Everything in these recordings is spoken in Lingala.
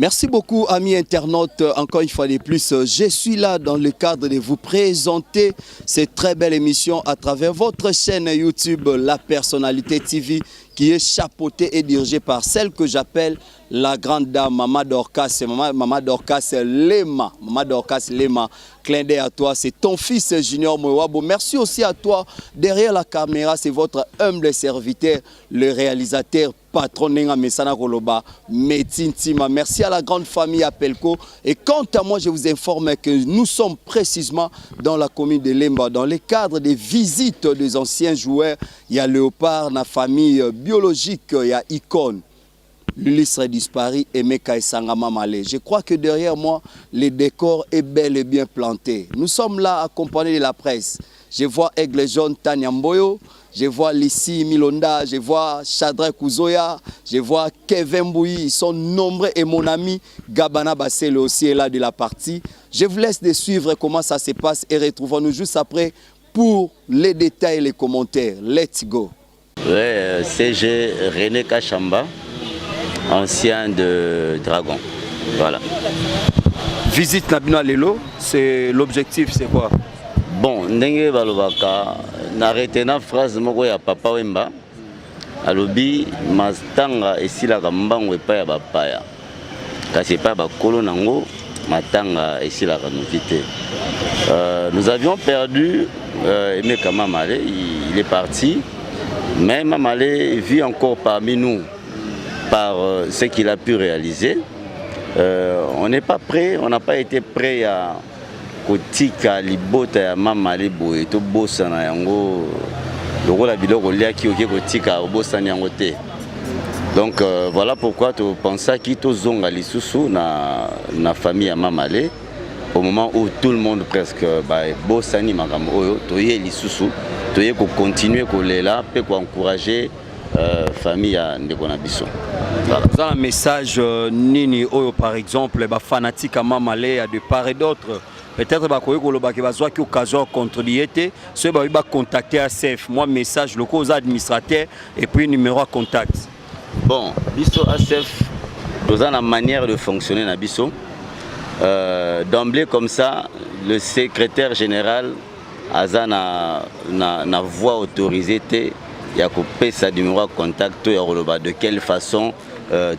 Merci beaucoup, amis internautes. Encore une fois de plus, je suis là dans le cadre de vous présenter cette très belle émission à travers votre chaîne YouTube, La Personnalité TV, qui est chapeautée et dirigée par celle que j'appelle la grande dame, Maman Dorcas. Maman Dorcas Lema. Maman Dorcas Lema. Clin d'œil à toi, c'est ton fils Junior Mwewabo. Merci aussi à toi. Derrière la caméra, c'est votre humble serviteur, le réalisateur patron Nenga Mesana Koloba, Metintima. Merci à la grande famille Apelko. Et quant à moi, je vous informe que nous sommes précisément dans la commune de Lemba, dans le cadre des visites des anciens joueurs. Il y a Léopard, la famille biologique, il y a Icône. L'illustre disparu, Emeka et Sangama Malé. Je crois que derrière moi, le décor est bel et bien planté. Nous sommes là accompagnés de la presse. Je vois Aigle Jaune Tanya Mboyo, je vois Lissi Milonda, je vois Chadra Kouzoya, je vois Kevin Bouyi. Ils sont nombreux et mon ami Gabana Bassel aussi est là de la partie. Je vous laisse de suivre comment ça se passe et retrouvons-nous juste après pour les détails et les commentaires. Let's go. Ouais, CG René Kachamba, ancien de Dragon. Voilà. Visite Nabina Lelo, c'est l'objectif, c'est quoi? Bon, ndenge balobaka na retena phrase moko ya Papa Wemba alobi matanga esilaka mbango epai ya bapaya kasi epai ya bakolo nango matanga esilaka noki te. Nous avions perdu Emeka Mamale, il est parti, mais Mamale vit encore parmi nous par ce qu'il a pu réaliser. On n'est pas prêt, on n'a pas été prêt à kotika libota ya Mamale boye to bosana yango lokola biloko liaki oke kotika bosana yango te. Donc voilà pourquoi tu pensais qu'il to zonga lisusu na famille ya Mamale au moment où tout le monde presque bosani makambo oyo toye lisusu toye ko continuer ko lela pe ko encourager famille ya ndeko na biso. Voilà. Vous avez un message nini oyo par exemple ba fanatique à Mamale à de part et d'autre. Peut-être que vous avez occasion contre l'IET, ceux qui ont contacté ACF, moi message le aux administrateurs et puis numéro à contact. Bon, biso ACF, nous avons une manière de fonctionner na biso. D'emblée comme ça, le secrétaire général a na voix autorisée, il y a sa numéro à contact, de quelle façon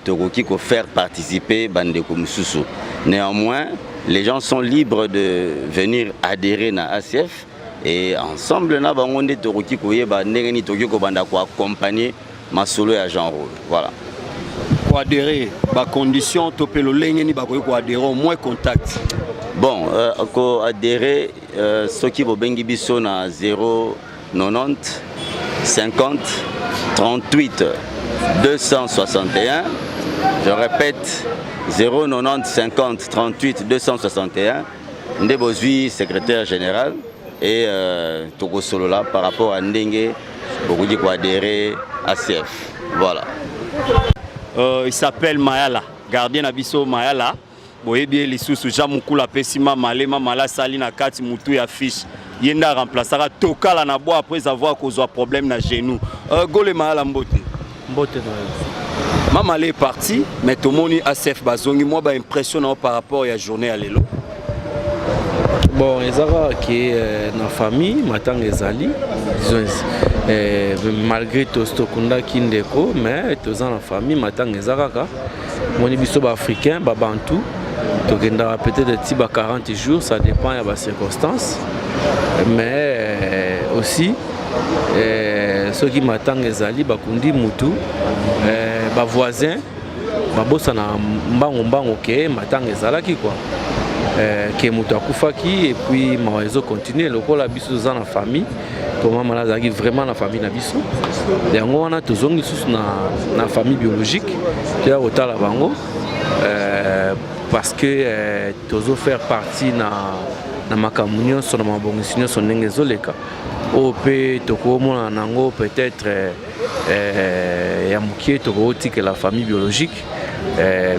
Togoki ko faire participer Bandeko Mususu. Néanmoins, les gens sont libres de venir adhérer à ACF et ensemble na bangonde Togoki ko yeba ndengeni Togoki ko banda ko accompagner masolo ya Jean Rôle. Voilà. Pour adhérer, ba condition topelo lengeni ba ko adhérer au moins contact. Bon, ko adhérer ceux qui bo bengi biso na 090 50 38 261. Je répète, 090 50 38 261. Ndebozui, secrétaire général, et Togo Solola par rapport à Ndenge, beaucoup de adhérer à CF. Voilà. Il s'appelle Mayala, gardien Abisso Mayala. Boye bien les sous Jamukula Pesima Malema Mala Salina Kati Moutou et affiche. Yenda remplacera Tokala na bois après avoir causé un problème na genou. Gole Mayala Mbote. Mbote Mamale est parti, mais tout le monde a ACF Bazongi. Moi, impressionnant par rapport à la journée à l'élo. Bon, les Arabes qui est dans la famille, Matang et Zali, malgré tout ce qu'on a qui ndeko, mais tous dans la famille, Matang et Zaraka, mon ébisso africain, Babantou, donc il y a peut-être 40 jours, ça dépend des circonstances, mais aussi ceux qui m'attendent les alliés, Bakundi, Moutou, voisins, Babosana, Mbango, qui m'attendent les alliés, quoi. Qui est Moutou Akoufaki, et puis ma réseau continue, le rôle abisso dans la famille, pour moi, je vraiment la famille Nabisso. Et on a tous la famille biologique, qui est au Talabango, parce que tous faire partie de ma communion, sur ma bonne signon, sur Nengezoleka. Opé toko mona nango peut-être ya mukie toko que la famille biologique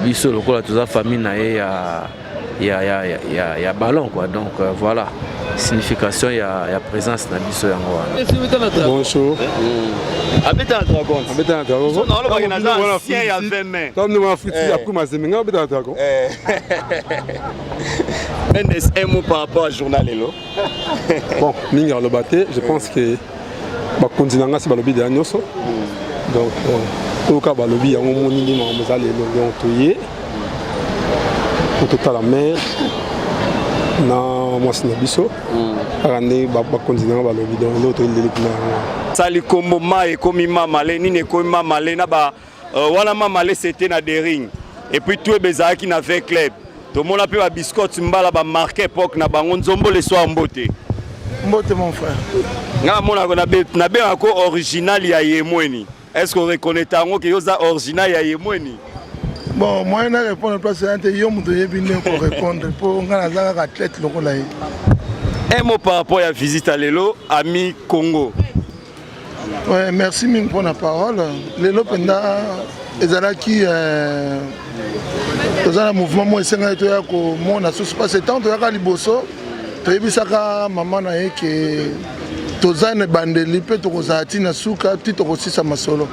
biso lokola toute la famille na ya ballon quoi, donc voilà signification ya présence na biso yango wana. Bonjour. Abeta na dragon. Abeta na dragon. Non, le bagage na ancien ya 20 mai. Comme nous on fait après ma semaine, abeta na dragon. Un mot par rapport au journal Hello. Bon, minga le baté, je pense que ba continuer c'est ba lobby de Agnoso. Donc au cas ba lobby yango moni ni ma mozali le toyé. Pour toute la mer. Na mwasi na biso akande ba continent ba lobi donc l'autre il na sali kombo mai komi mamale nini komi mamale na ba wana mamale c'était na dering et puis tout bezaki na 20 club to mona pe ba biscotte mbala ba marqué époque na bango nzombo le soir mbote mon frère nga mona ko na be ko original ya Yemweni est-ce qu'on reconnaît tango que yoza original ya Yemweni? Bon, moi, je réponds à la pour répondre. Pour un athlète, un mot par rapport à la visite à Lelo, ami Congo. Ouais, merci pour la parole. Lelo, pendant les un mouvement, moi, c'est un temps, tu as liboso, tu as vu ça, maman, que tozane bandeli pe tokozati na suka ti tokosisa masolo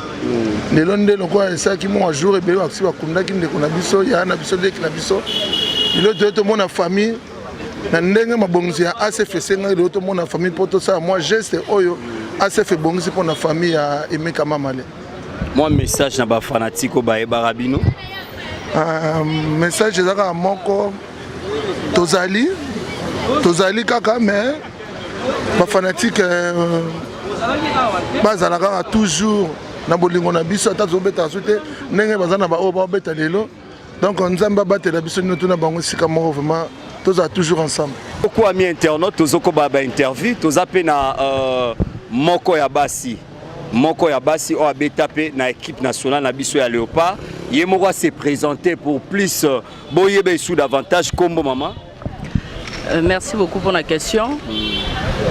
lelo nde lokwa esaki mo jour ebele akisi bakundaki ndeko na biso ya na biso ndeki na biso lelo to mona famille na ndenge mabongisi ya ACFC nga lelo to mona famille poto ça moi geste oyo ACF bongisi pour na famille ya Emeka Mamale. Moi message na ba fanatique ba ebarabino message ezaka moko tozali kaka mais ba fanatique bazalaka toujours na bolingo na biso ata zobeta soute ndenge bazana ba o ba beta lelo donc nzamba batela biso nino tuna bango sika moko vraiment toza toujours ensemble. Pourquoi ami internaute tozoko ba interview tozape na moko ya basi o abeta pe na équipe nationale na biso ya Léopard ye moko se présenter pour plus boyebe sous davantage combo maman. Merci beaucoup pour la question.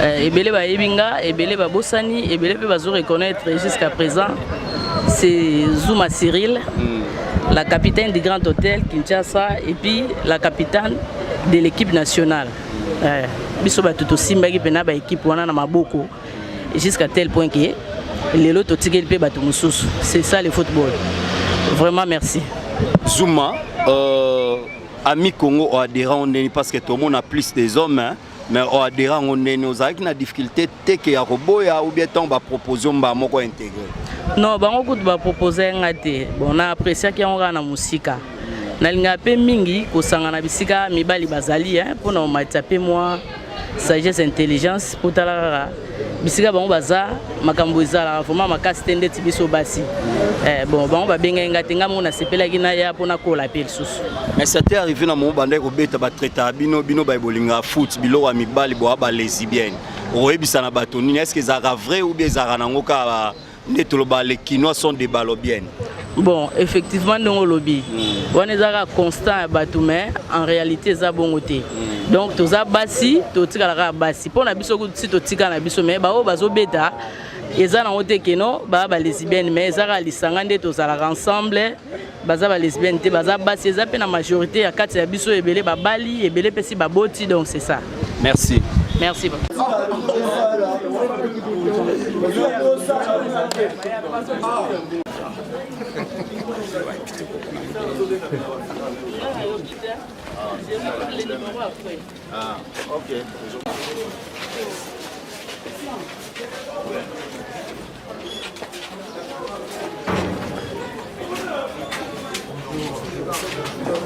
Ebele ba Ebinga, Ebele ba Bossani, Ebele pe bazo reconnaître jusqu'à présent, c'est Zuma Cyril, la capitaine du Grand Hôtel Kinshasa et puis la capitaine de l'équipe nationale. Biso ba tuto simba ki pena ba équipe wana na maboko jusqu'à tel point que les lots totikeli pe bato mususu. C'est ça le football. Vraiment merci. Zuma ami Congo au adhérent on est parce que tout le monde a plus des hommes hein, mais au adhérent on est nos avec la difficulté te que ya roboya ou bien on va proposer on va moko intégrer. Non, bango kutu ba proposer ngate. Bon na apprécier ki on na musika. Na linga pe mingi ko sangana bisika mibali bazali hein pour na matapé moi sagesse intelligence pour tala bisika bango baza makambo ezala vraiment makasi tende tibiso basi bon bango ba benga ngate ngamo na sepela kina ya pona kola pe lisusu. Mais ça t'est arrivé na mo banda ko beta ba traiter bino ba bolinga foot bilo wa mibali bo ba lesbienne oyebisa na bato nini est-ce que ça va vrai ou bien ça rango ka netolo ba les kinois sont des balobiennes. Bon, effectivement, nous lobby. On est constant bateau, mais en réalité, ça bon côté. Donc, tout ça bassi, tout ça bassi. Pour la biso, si tout ça na biso, mais bah bazo beta, et ça na côté que non, bah lesbiennes, mais ça les sangande tout ça ensemble, bah ça lesbiennes, bah ça bassi, ça la majorité à quatre biso et belé bah bali et belé pesi bah boti, donc c'est ça. Merci. Merci. Ah, ok.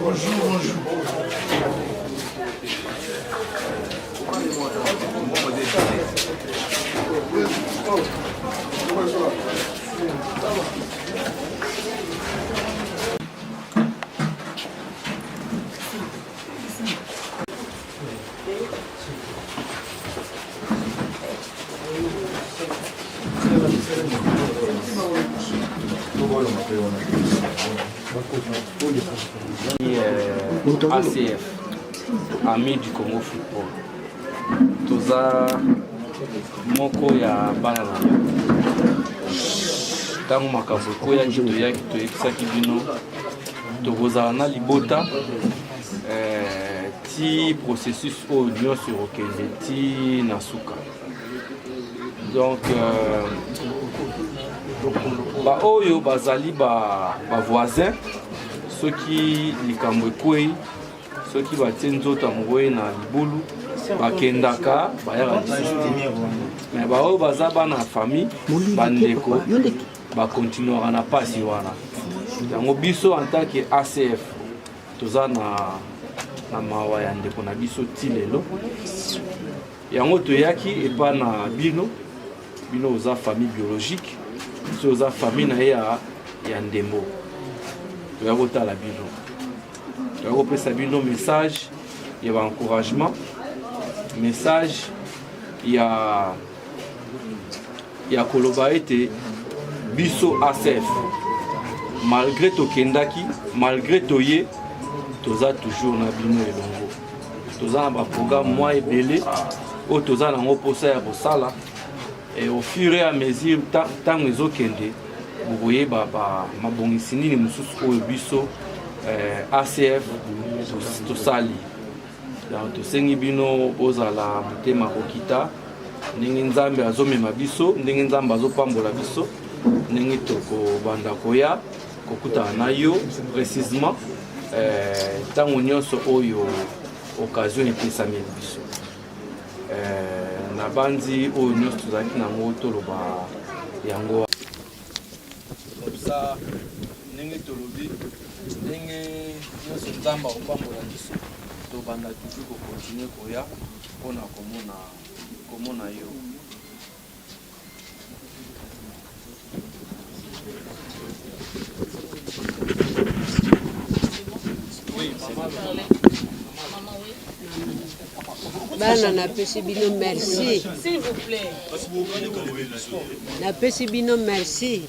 Bonjour. ACF, Ami du Congo Football. Toza moko ya bana na tango makambo koya kito yaki toyekisaki bino tokozala na libota ti processus oyo nyonso okende ti na suka. Donc baoyo bazali bavoisin soki likambo ekwei soki batie nzoto amongoi na libulu bakendaka bayaka lisusu me baoyo baza bana famille bandeko bakontinuaka na pasi wana. Yango biso en tant que ACF toza na mawa ya ndeko na biso ti lelo yango toyaki epa na bino oza famille biologique so oza famille na ye ya ndembo toya kotala bino toya kopesa bino message ya baencouragement message ya koloba ete biso ACF malgré tokendaki malgré toye toza toujours na bino elongo toza na baprogramme mwa ebele oyo toza nango mposa ya kosala et au fur et à mesure ntango ezokende bokoyeba mabongisi nini mosusu oyo biso ACF tosali. Donc tosengi bino bozala motema kokita ndenge nzambe azomema biso ndenge nzambe azopambola biso ndenge tokobanda koya kokutana na yo précisement ntango nyonso oyo occasion epesameli biso na bandi oyo nyonso tozalaki nango toloba yango kosa ndenge tolobi ndenge nyonso nzambe akopambola biso tobanda toujours kokontinue koya mpona komona yo. Bana napesi bino merci. S'il vous plaît. Napesi bino merci.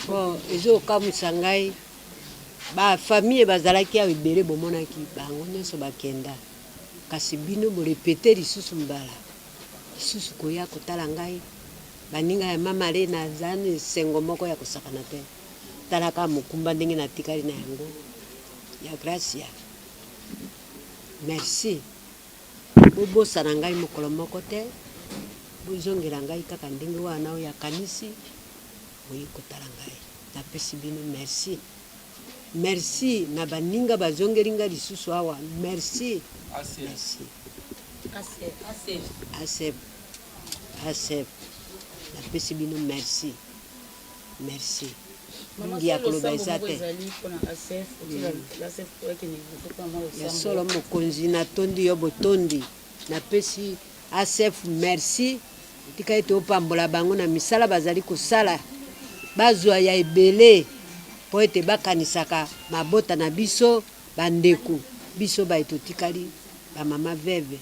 Bon, ezokamwisa ngai bafamille bazalaki awa ebele bomonaki bango nyonso bakenda kasi bino borepete lisusu mbala lisusu koya kotala ngai baninga ya mama le naza na esengo moko ya kosakana te talaka mokumba ndenge natikali na yango ya gracia. Merci. Bobosana ngai mokolo moko te bozongela ngai kaka ndenge wana oyo akanisi oyi kotala ngai napesi bino merci. Merci na baninga bazongeli ngai lisusu awa merci. ACF napesi bino merci. Merci. Ngia koloba eza te ya solo mokonzi natondi yo botondi napesi ACF merci. Tika ete opambola bango na misala bazali kosala bazwa ya ebele po ete bakanisaka mabota na biso bandeko biso baetotikali bamama veve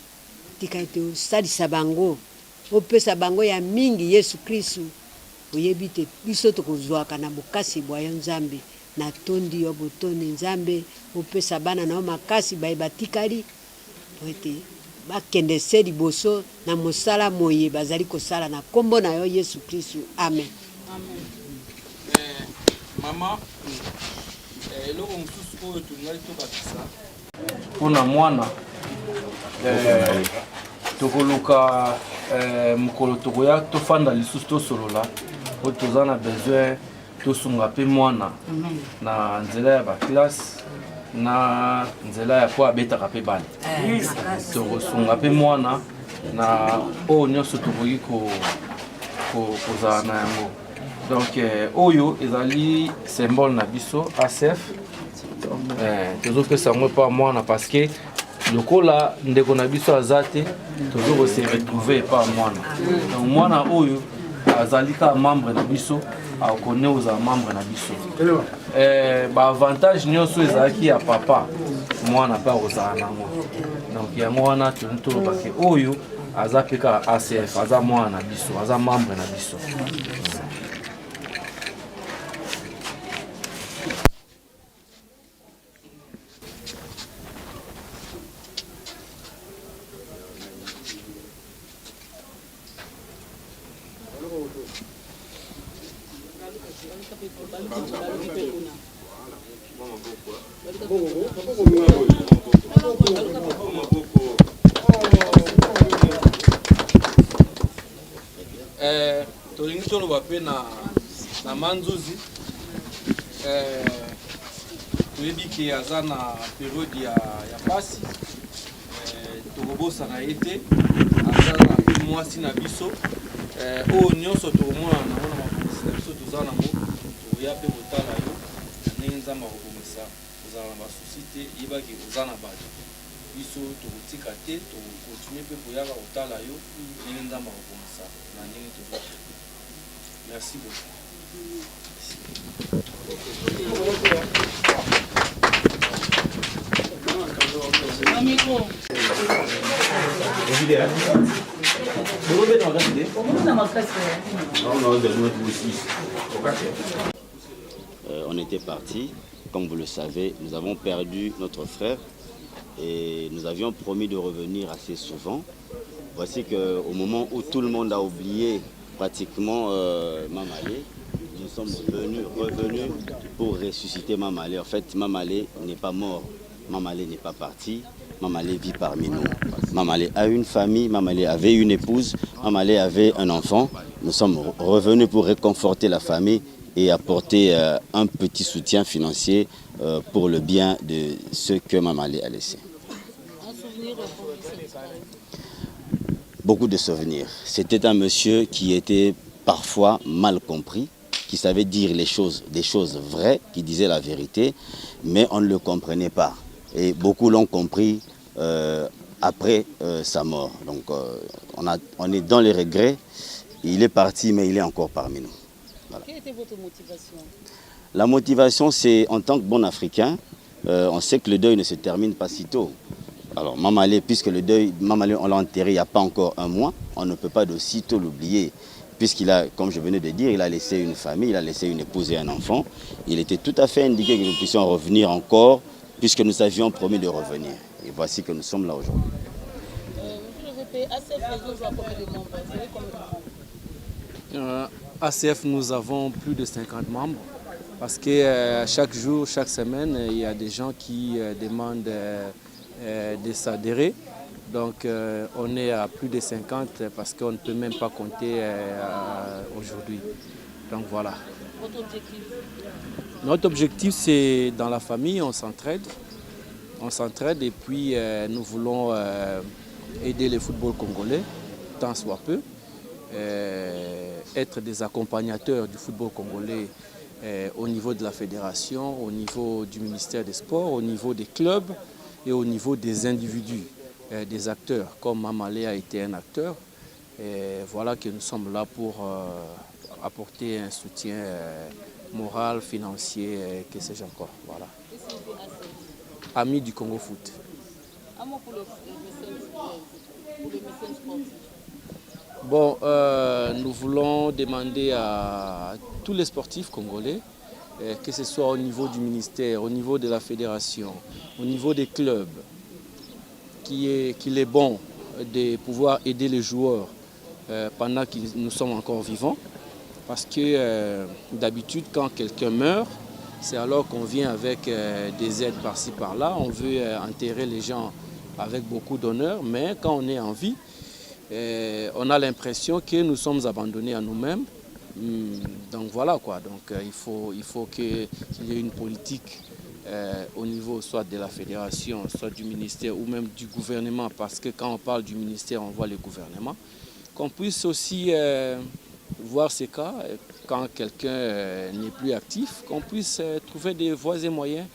tika ete osalisa bango opesa bango ya mingi Yesu Kristu oyebi te biso tokozwaka na bokasi bwa yo nzambe natondi yo botondi nzambe opesa bana nao makasi batikali po ete bakende se liboso na mosala moye bazali kosala na kombo na yo Yesu Kristu amen. Amen. Mama eloko mosusu oyo tolingai tobakisa mpona mwana tokoluka mokolo tokoya tofanda lisusu tosolola oyo toza na besoin tosunga mpe mwana na nzela ya baklasse na nzela ya po abetaka mpe bana tokosunga mpe mwana na oyo nyonso tokoki kozala na yango. Donc oyo ezali symbole na biso ACF tozopesa yango epa mwana parce que lokola ndeko na biso aza te tozokose retrouve epa mwana. Donc mwana oyo azali ka membre na biso akone ozala membre na biso baavantage nyonso ezalaki ya papa mwana mpe akozala nango. Donc yango wana tolobake oyo aza mpe kaka ACF aza mwana na biso aza membre na biso. tolingi toloba mpe na manzuzi toyebi ke aza na periode ya pasi tokobosana ye te aza na mwasi na biso oyo nyonso tokomona nango na makomisi na biso toza nango tokoya mpe kotala yo ndenge nzambe akokomisa kozala na basusi te yebaki oza na bato biso tokotika te tokokontinue mpe koyaka kotala yo ndenge nzambe akokomisa na ndenge toza. Merci beaucoup. On était partis, comme vous le savez, nous avons perdu notre frère et nous avions promis de revenir assez souvent. Voici qu'au moment où tout le monde a oublié pratiquement Mamalé, nous sommes revenus pour ressusciter Mamalé. En fait, Mamalé n'est pas mort, Mamalé n'est pas parti, Mamalé vit parmi nous. Mamalé a une famille, Mamalé avait une épouse, Mamalé avait un enfant. Nous sommes revenus pour réconforter la famille et apporter un petit soutien financier pour le bien de ceux que Mamalé a laissés. Beaucoup de souvenirs. C'était un monsieur qui était parfois mal compris, qui savait dire des choses vraies, qui disait la vérité, mais on ne le comprenait pas. Et beaucoup l'ont compris après sa mort. Donc on est dans les regrets. Il est parti, mais il est encore parmi nous. Voilà. Quelle était votre motivation? La motivation, c'est en tant que bon Africain, on sait que le deuil ne se termine pas si tôt. Alors Mamalé, puisque le deuil, Mamalé, on l'a enterré il n'y a pas encore un mois, on ne peut pas de sitôt l'oublier. Puisqu'il a, comme je venais de dire, il a laissé une famille, il a laissé une épouse et un enfant. Il était tout à fait indiqué que nous puissions revenir encore, puisque nous avions promis de revenir. Et voici que nous sommes là aujourd'hui. ACF, nous avons plus de 50 membres, parce que chaque jour, chaque semaine, il y a des gens qui demandent de s'adhérer. Donc on est à plus de 50 parce qu'on ne peut même pas compter aujourd'hui. Donc voilà. Votre objectif? Notre objectif, c'est dans la famille, on s'entraide. On s'entraide et puis nous voulons aider le football congolais, tant soit peu. Être des accompagnateurs du football congolais au niveau de la fédération, au niveau du ministère des Sports, au niveau des clubs et au niveau des individus, des acteurs, comme Mamalé a été un acteur. Et voilà que nous sommes là pour apporter un soutien moral, financier, que sais-je encore. Voilà. Amis du Congo Foot. Un mot pour le mécène sportif. Bon, nous voulons demander à tous les sportifs congolais, que ce soit au niveau du ministère, au niveau de la fédération, au niveau des clubs, qu'il est bon de pouvoir aider les joueurs pendant que nous sommes encore vivants. Parce que d'habitude, quand quelqu'un meurt, c'est alors qu'on vient avec des aides par-ci par-là. On veut enterrer les gens avec beaucoup d'honneur, mais quand on est en vie, on a l'impression que nous sommes abandonnés à nous-mêmes. Donc voilà quoi. Donc il faut qu'il y ait une politique au niveau soit de la fédération, soit du ministère ou même du gouvernement, parce que quand on parle du ministère, on voit le gouvernement, qu'on puisse aussi voir ces cas, quand quelqu'un n'est plus actif, qu'on puisse trouver des voies et moyens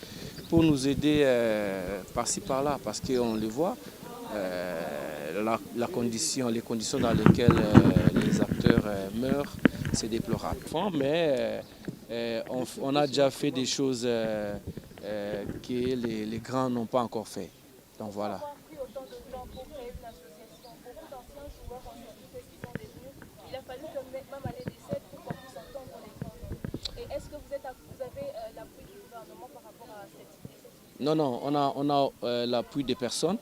pour nous aider par-ci par-là, parce qu'on le voit, les conditions dans lesquelles les acteurs meurent, c'est déplorable. Mais on a déjà fait des choses que les grands n'ont pas encore fait. Donc voilà. Il a fallu que Mamalé décède pour qu'on puisse entendre les grands. Et est-ce que vous avez l'appui du gouvernement par rapport à cette idée? Non, on a l'appui des personnes.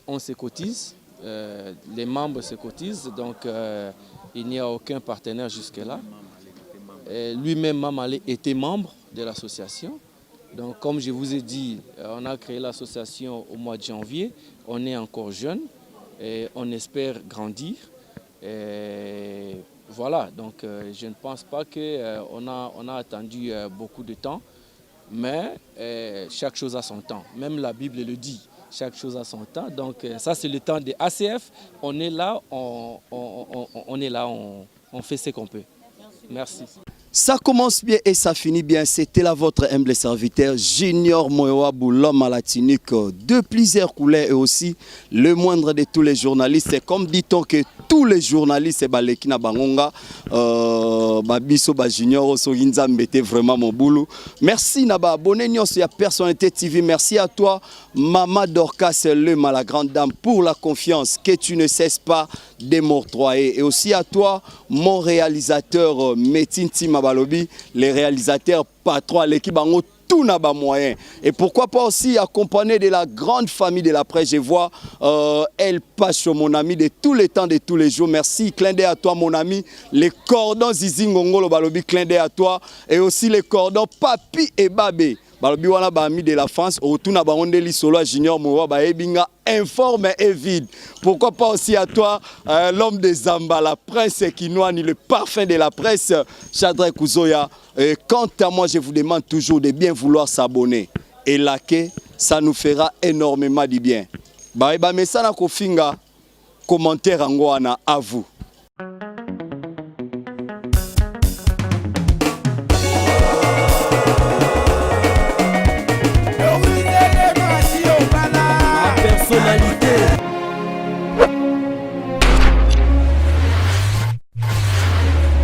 On se cotise, les membres se cotisent, donc il n'y a aucun partenaire jusque-là. Lui-même, Mamalé, était membre de l'association. Donc comme je vous ai dit, on a créé l'association au mois de janvier. On est encore jeune et on espère grandir. Et voilà, donc je ne pense pas qu'on a attendu beaucoup de temps, mais chaque chose a son temps. Même la Bible le dit, chaque chose a son temps. Donc ça c'est le temps des ACF. On est là, on fait ce qu'on peut. Merci. Ça commence bien et ça finit bien. C'était là votre humble serviteur Junior Moyoabou, l'homme à la tunique de plusieurs couleurs et aussi le moindre de tous les journalistes. C'est comme dit-on que tous les journalistes, c'est Balekina Bangonga, Babiso, Junior, Osoginza Mbete, vraiment mon boulot. Merci Naba, abonné sur la Personnalité TV. Merci à toi, Maman Dorcas, l'homme à la grande dame, pour la confiance que tu ne cesses pas de m'octroyer. Et aussi à toi, mon réalisateur Metinti Mabalobi, les réalisateurs patrons, l'équipe en tout n'a pas moyen. Et pourquoi pas aussi accompagné de la grande famille de la presse. Je vois El Pacho, mon ami de tous les temps, de tous les jours. Merci, clin d'œil à toi mon ami. Les cordons Zizi Ngongolo Balobi, clin d'œil à toi. Et aussi les cordons Papi et Babé. Balobi wana ba ami de la France, autour na bango ndeli solo Junior Mowa ba ebinga informe et vide. Pourquoi pas aussi à toi l'homme des Zamba, la presse quinoani, le parfum de la presse, Chadrek Kouzoya. Et quant à moi, je vous demande toujours de bien vouloir s'abonner et liker, ça nous fera énormément du bien. Ba eba mesana ko finga commentaire angwana à vous.